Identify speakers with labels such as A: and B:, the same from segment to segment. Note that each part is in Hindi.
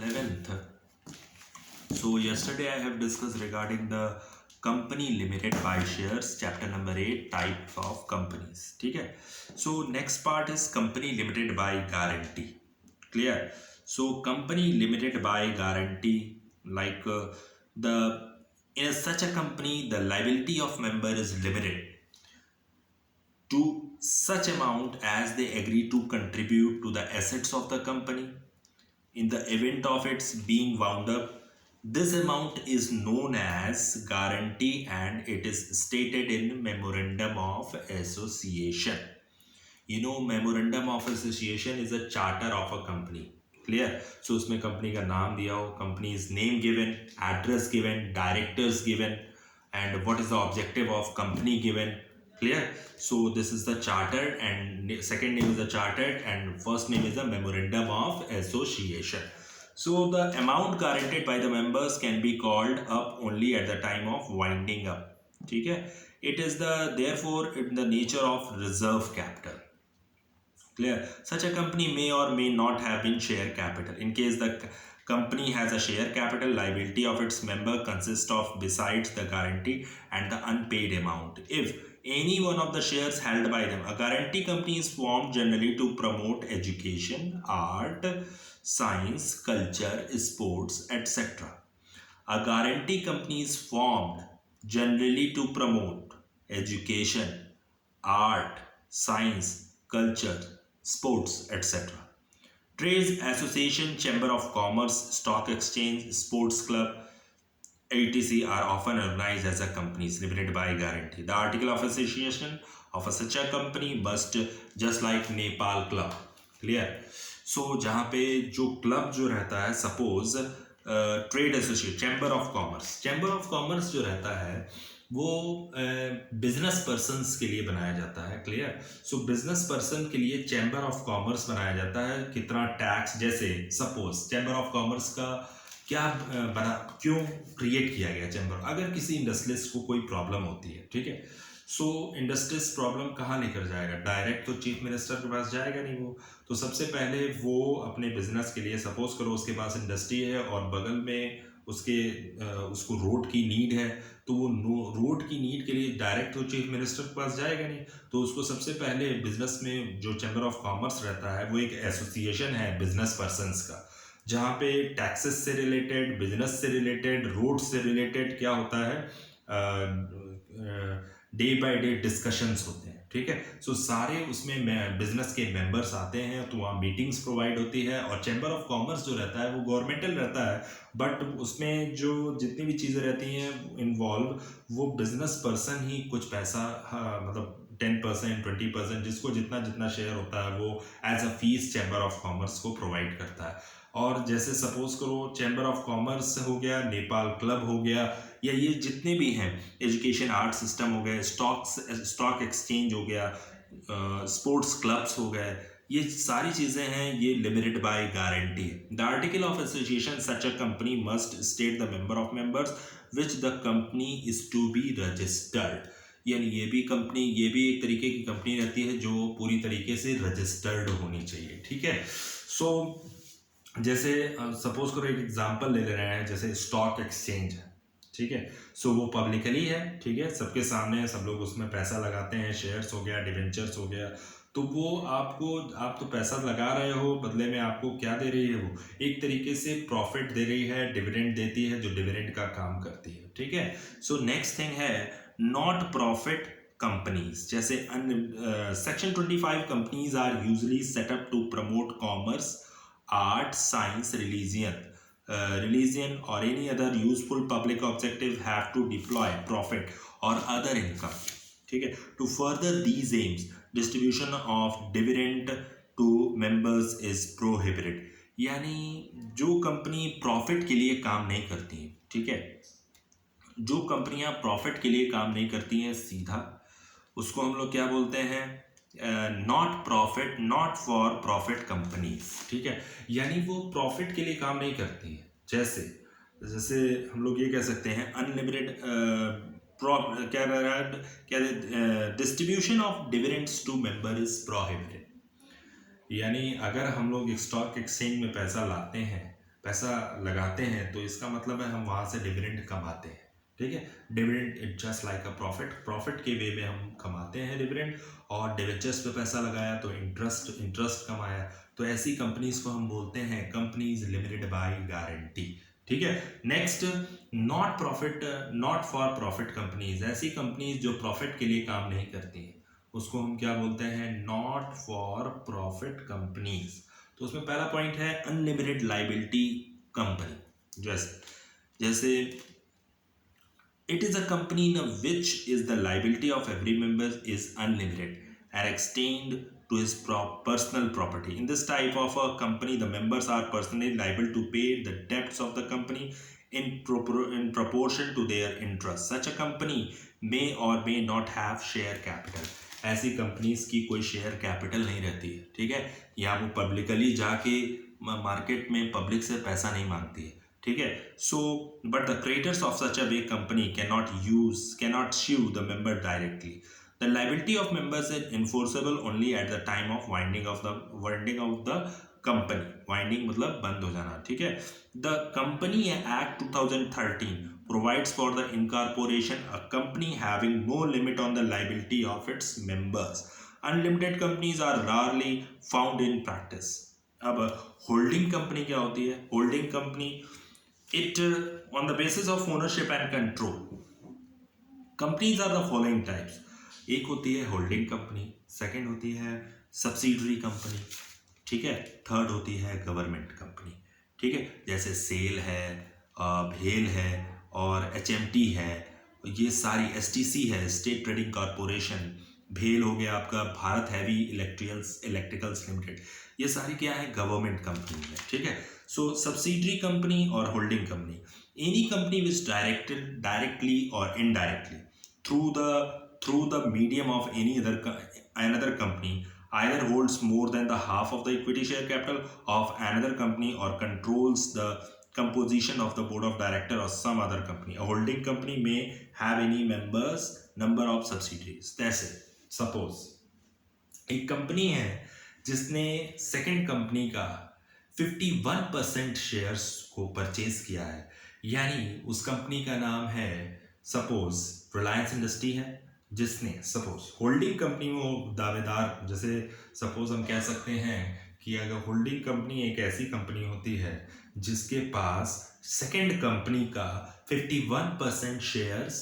A: 11th. So yesterday I have discussed regarding the company limited by shares, chapter number 8, types of companies. ठीक है. So next part is company limited by guarantee. Clear? So company limited by guarantee, like the in such a company the liability of member is limited to such amount as they agree to contribute to the assets of the company. In the event of its being wound up, this amount is known as guarantee and it is stated in Memorandum of Association. You know, Memorandum of Association is a charter of a company. Clear? So उसमें कंपनी का नाम दिया हो, company's name given, address given, directors given, and what is the objective of company given. Clear? So this is the charter, and second name is the chartered, and first name is the Memorandum of Association. So the amount guaranteed by the members can be called up only at the time of winding up. ठीक है? It is therefore in the nature of reserve capital. Clear? Such a company may or may not have been share capital. In case the company has a share capital, liability of its member consists of besides the guarantee and the unpaid amount. If any one of the shares held by them, a guarantee company is formed generally to promote education, art, science, culture, sports, etc. A guarantee company is formed generally to promote education, art, science, culture, sports, etc. Trades association, chamber of commerce, stock exchange, sports club, etc. are often organized as a companies limited by guarantee. The article of association of such a company must just like Nepal club. Clear? So जहाँ पे जो क्लब जो रहता है, suppose trade association, chamber of commerce जो रहता है वो बिजनेस पर्सनस के लिए बनाया जाता है. क्लियर? सो बिजनेस पर्सन के लिए चैम्बर ऑफ कॉमर्स बनाया जाता है. कितना टैक्स, जैसे सपोज चैम्बर ऑफ कॉमर्स का क्या क्यों क्रिएट किया गया चैम्बर. अगर किसी इंडस्ट्रियलिस्ट को कोई प्रॉब्लम होती है, ठीक है, सो इंडस्ट्रियलिस्ट प्रॉब्लम कहाँ लेकर जाएगा? डायरेक्ट तो चीफ मिनिस्टर के पास जाएगा नहीं वो. तो सबसे पहले वो अपने बिजनेस के लिए, सपोज करो उसके पास इंडस्ट्री है और बगल में उसको रोड की नीड है, तो वो रोड की नीड के लिए डायरेक्ट तो चीफ मिनिस्टर के पास जाएगा नहीं. तो उसको सबसे पहले बिजनेस में जो चैम्बर ऑफ कॉमर्स रहता है वो एक एसोसिएशन है बिजनेस पर्सनस का, जहाँ पे टैक्सेस से रिलेटेड, बिजनेस से रिलेटेड, रोड से रिलेटेड क्या होता है, डे बाय डे डिस्कशंस होते हैं. ठीक है? सो सारे उसमें बिजनेस के मेंबर्स आते हैं, तो वहाँ मीटिंग्स प्रोवाइड होती है. और चैम्बर ऑफ कॉमर्स जो रहता है वो गवर्नमेंटल रहता है, बट उसमें जो जितनी भी चीज़ें रहती हैं इन्वॉल्व, वो बिजनेस पर्सन ही कुछ पैसा, मतलब 10%, 20%, जिसको जितना जितना शेयर होता है वो as a fees chamber of commerce को प्रोवाइड करता है. और जैसे सपोज करो चैम्बर ऑफ कॉमर्स हो गया, नेपाल क्लब हो गया, या ये जितने भी हैं, एजुकेशन आर्ट सिस्टम हो गए, स्टॉक एक्सचेंज हो गया, स्पोर्ट्स क्लब्स हो गए, ये सारी चीज़ें हैं, ये limited by guarantee. The article of association such a company must state the member of members which the company is to be registered. यानी ये भी एक तरीके की कंपनी रहती है जो पूरी तरीके से रजिस्टर्ड होनी चाहिए. ठीक है? सो जैसे सपोज करो एक एग्जांपल ले रहे हैं, जैसे स्टॉक एक्सचेंज है. ठीक है? सो वो पब्लिकली है. ठीक है? सबके सामने है, सब लोग उसमें पैसा लगाते हैं, शेयर्स हो गया, डिवेंचर्स हो गया. तो वो आप तो पैसा लगा रहे हो, बदले में आपको क्या दे रही है? वो एक तरीके से प्रॉफिट दे रही है, डिविडेंड देती है, जो डिविडेंड का काम करती है. ठीक है? सो नेक्स्ट थिंग है नॉट प्रॉफिट कंपनीज. जैसे section 25 companies are usually setup to promote commerce, art, science, religion or any other useful public objective have to deploy profit or other income. ठीक है? To further these aims, distribution of dividend to members is prohibited. यानी जो कंपनी प्रॉफिट के लिए काम नहीं करती है, ठीक है, जो कंपनियां प्रॉफिट के लिए काम नहीं करती हैं, सीधा उसको हम लोग क्या बोलते हैं? Not for profit companies. ठीक है? यानी वो प्रॉफिट के लिए काम नहीं करती है. जैसे हम लोग ये कह सकते हैं अनलिमिटेड क्या distribution of dividends to member is prohibited. यानी अगर हम लोग स्टॉक एक्सचेंज में पैसा लाते हैं पैसा लगाते हैं तो इसका मतलब है हम वहाँ से डिविडेंड कमाते हैं, ठीक है। Dividend it just like a profit के वे में हम कमाते हैं डिविडेंड, और डिवेंचर्स पे पैसा लगाया तो इंटरेस्ट कमाया। तो ऐसी कंपनीज को हम बोलते हैं कंपनीज लिमिटेड बाय गारंटी, ठीक है। Next, not for profit companies, ऐसी कंपनीज जो प्रॉफिट के लिए काम नहीं करती हैं उसको हम क्या बोलते हैं, नॉट फॉर प्रॉफिट कंपनीज। तो उसमें पहला पॉइंट है अनलिमिटेड लाइबिलिटी कंपनी। जैसे it is a company in which is the liability of every member is unlimited and extend to his personal property. In this type of a company, the members are personally liable to pay the debts of the company in proportion to their interest. Such a company may or may not have share capital. ऐसी कंपनीज की कोई शेयर कैपिटल नहीं रहती है, ठीक है, या वो पब्लिकली जाके मार्केट में पब्लिक से पैसा नहीं मांगती है, ठीक है। So but the creators of such a big company cannot sue the member directly. The liability of members is enforceable only at the time of winding of the company. Winding मतलब बंद हो जाना, ठीक है। The Company Act 2013 provides for the incorporation a company having no limit on the liability of its members. Unlimited companies are rarely found in practice. अब होल्डिंग कंपनी क्या होती है? Holding company it on the basis of ownership and control. Companies are the following types. एक होती है होल्डिंग कंपनी, सेकंड होती है सब्सिडरी कंपनी, ठीक है, थर्ड होती है गवर्नमेंट कंपनी, ठीक है। जैसे सेल है, भेल है और एचएमटी है, ये सारी एसटीसी है, स्टेट ट्रेडिंग कॉरपोरेशन, भेल हो गया आपका भारत हैवी इलेक्ट्रिकल्स लिमिटेड, ये सारी क्या है, गवर्नमेंट कंपनी है, ठीक है। सो सब्सिडरी कंपनी और holding company, any company which directly और indirectly through the medium of another company either holds more than the half of the equity share capital of another company or controls the composition of the board of director or some other company. A holding company may have any members number of subsidiaries. जैसे suppose एक कंपनी है जिसने सेकंड कंपनी का 51% शेयर्स को परचेज किया है, यानी उस कंपनी का नाम है सपोज रिलायंस इंडस्ट्री है, जिसने सपोज होल्डिंग कंपनी में वो दावेदार, जैसे सपोज हम कह सकते हैं कि अगर होल्डिंग कंपनी एक ऐसी कंपनी होती है जिसके पास सेकंड कंपनी का 51% शेयर्स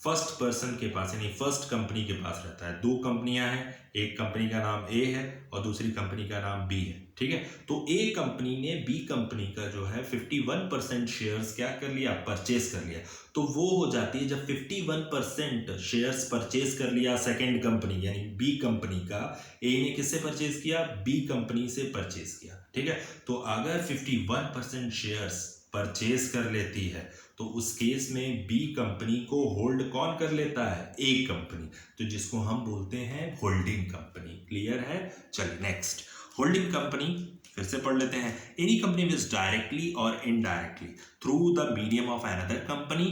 A: फर्स्ट पर्सन के पास यानी फर्स्ट कंपनी के पास रहता है। दो कंपनियां हैं, एक कंपनी का नाम ए है और दूसरी कंपनी का नाम बी है, ठीक है। तो ए कंपनी ने बी कंपनी का जो है 51% शेयर्स क्या कर लिया, परचेज कर लिया। तो वो हो जाती है जब 51% शेयर्स परचेज कर लिया सेकेंड कंपनी यानी बी कंपनी का, ए ने किससे परचेज किया, बी कंपनी से परचेज किया, ठीक है। तो अगर 51% शेयर्स परचेज कर लेती है तो उस केस में बी कंपनी को होल्ड कौन कर लेता है, ए कंपनी, तो जिसको हम बोलते हैं होल्डिंग कंपनी। क्लियर है? चलिए नेक्स्ट, होल्डिंग कंपनी फिर से पढ़ लेते हैं। एनी कंपनी विच डायरेक्टली और indirectly through the medium of another company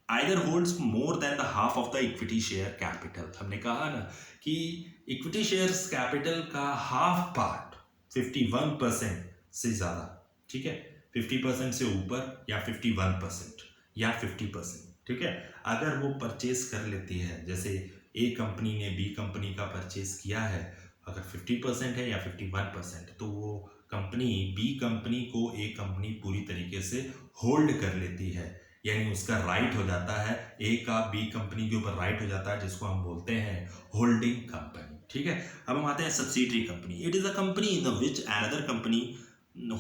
A: either holds more than the half of the equity share capital. हमने कहा ना कि इक्विटी शेयर्स कैपिटल का हाफ पार्ट 51% से ज़्यादा, ठीक है, 50% से ऊपर या 51% या 50%, ठीक है, अगर वो परचेज कर लेती है, जैसे ए कंपनी ने बी कंपनी का परचेज किया है, अगर 50% है या 51%, तो वो कंपनी बी कंपनी को ए कंपनी पूरी तरीके से होल्ड कर लेती है, यानी उसका राइट हो जाता है, ए का बी कंपनी के ऊपर राइट हो जाता है, जिसको हम बोलते हैं होल्डिंग कंपनी, ठीक है। अब हम आते हैं subsidiary company. It is a company in which another company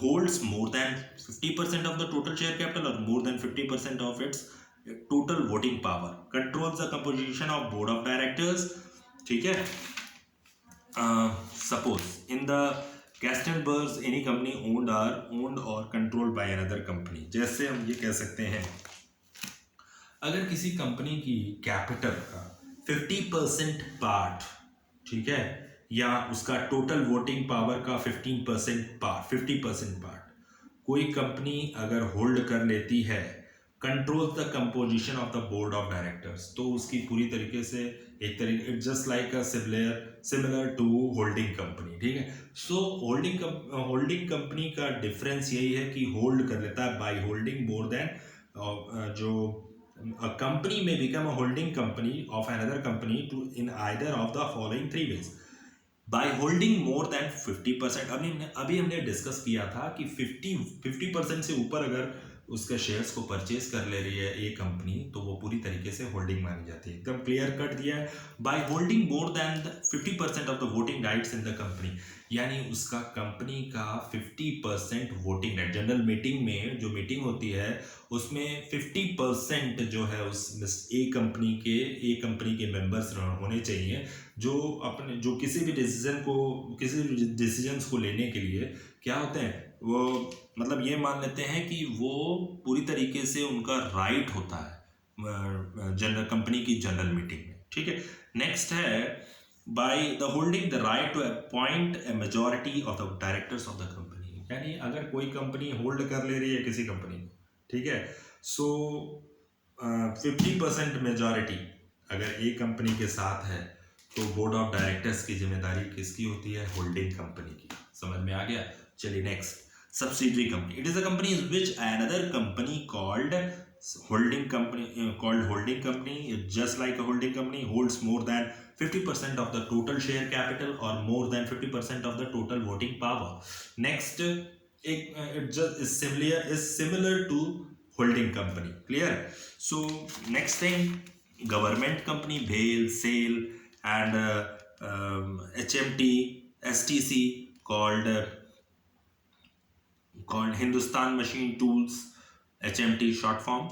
A: holds more than 50% of the total share capital or more than 50% of its total voting power, controls the composition of board of directors, ठीक है। suppose in the Castenbergs any company owned or controlled by another company, जैसे हम ये कह सकते हैं अगर किसी कंपनी की कैपिटल का 50% पार्ट, ठीक है, या उसका टोटल वोटिंग पावर का 50% पार्ट कोई कंपनी अगर होल्ड कर लेती है, control the composition of the board of directors, तो उसकी पूरी तरीके से एक तरीके it just like a similar to holding company, ठीक है। सो होल्डिंग कंपनी का डिफरेंस यही है कि होल्ड कर लेता है बाय होल्डिंग मोर देन जो a company may become a holding company of another company to in either of the following three ways. Bye holding more then 50%। अभी हमने डिस्कस किया था कि 50% से ऊपर अगर उसके शेयर्स को परचेज कर ले रही है ये कंपनी तो वो पूरी तरीके से होल्डिंग मानी जाती है। एकदम क्लियर कट दिया है। By holding more then 50% of the voting rights in the company, यानी उसका कंपनी का 50% वोटिंग राइट, जनरल मीटिंग में जो मीटिंग होती है उसमें 50% जो है उस ए कंपनी के मेंबर्स होने चाहिए जो किसी भी डिसीजंस को लेने के लिए क्या होते हैं, वो मतलब ये मान लेते हैं कि वो पूरी तरीके से उनका राइट होता है जनरल कंपनी की जनरल मीटिंग में, ठीक है। नेक्स्ट है by the holding the right to appoint a majority of the directors of the company, यानी अगर कोई कंपनी होल्ड कर ले रही है किसी कंपनी को, ठीक है, सो 50% मेजॉरिटी अगर एक कंपनी के साथ है तो बोर्ड ऑफ डायरेक्टर्स की जिम्मेदारी किसकी होती है, होल्डिंग कंपनी की। समझ में आ गया। चलिए next, subsidiary company. It is a company in which another company called holding company just like a holding company holds more than 50% of the total share capital or more than 50% of the total voting power. Next, it just is similar to holding company. Clear? So next thing, government company, BHEL, SAIL and HMT, STC called Hindustan Machine Tools, HMT short form.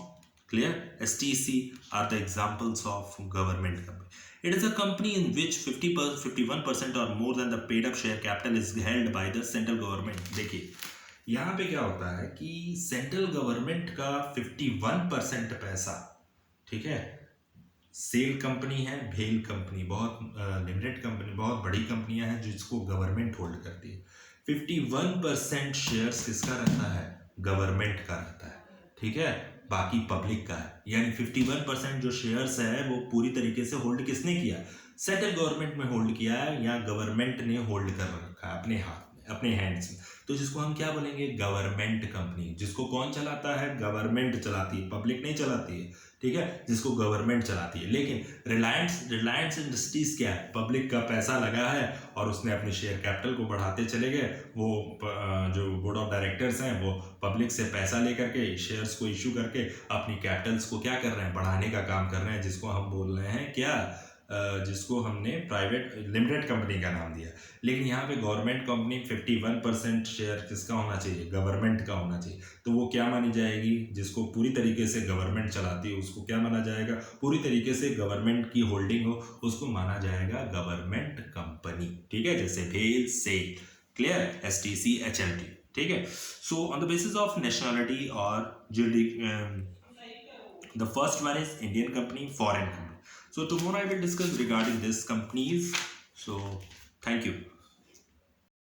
A: Clear? STC are the examples of government company. It is a company in which 51% or more than the paid up share capital is held by the central government. देखिए यहाँ पे क्या होता है कि सेंट्रल गवर्नमेंट का 51% पैसा, ठीक है, सेल कंपनी है, भेल कंपनी, बहुत लिमिटेड कंपनी, बहुत बड़ी कंपनियां हैं जिसको गवर्नमेंट होल्ड करती है। 51% शेयर्स किसका रहता है, गवर्नमेंट का रहता है, ठीक है, बाकी पब्लिक का है। यानी 51% जो शेयर्स है वो पूरी तरीके से होल्ड किसने किया, सेंट्रल गवर्नमेंट में होल्ड किया है या गवर्नमेंट ने होल्ड कर रखा है अपने हाथ में, अपने हैंड्स में। तो जिसको हम क्या बोलेंगे, गवर्नमेंट कंपनी। जिसको कौन चलाता है, गवर्नमेंट चलाती है, पब्लिक नहीं चलाती है, ठीक है, जिसको गवर्नमेंट चलाती है। लेकिन रिलायंस इंडस्ट्रीज क्या है, पब्लिक का पैसा लगा है और उसने अपने शेयर कैपिटल को बढ़ाते चले गए। वो जो बोर्ड ऑफ डायरेक्टर्स हैं वो पब्लिक से पैसा लेकर के शेयर्स को इशू करके अपनी कैपिटल्स को क्या कर रहे हैं, बढ़ाने का काम कर रहे हैं, जिसको हम बोल रहे हैं क्या, जिसको हमने प्राइवेट लिमिटेड कंपनी का नाम दिया। लेकिन यहाँ पे गवर्नमेंट कंपनी 51% शेयर किसका होना चाहिए, गवर्नमेंट का होना चाहिए। तो वो क्या मानी जाएगी, जिसको पूरी तरीके से गवर्नमेंट चलाती है उसको क्या माना जाएगा, पूरी तरीके से गवर्नमेंट की होल्डिंग हो उसको माना जाएगा गवर्नमेंट कंपनी, ठीक है, जैसे भेल, सेल। क्लियर? STC, HMT, ठीक है। So on the basis of nationality और the first one is Indian company, foreign company. So tomorrow I will discuss regarding these companies. So thank you.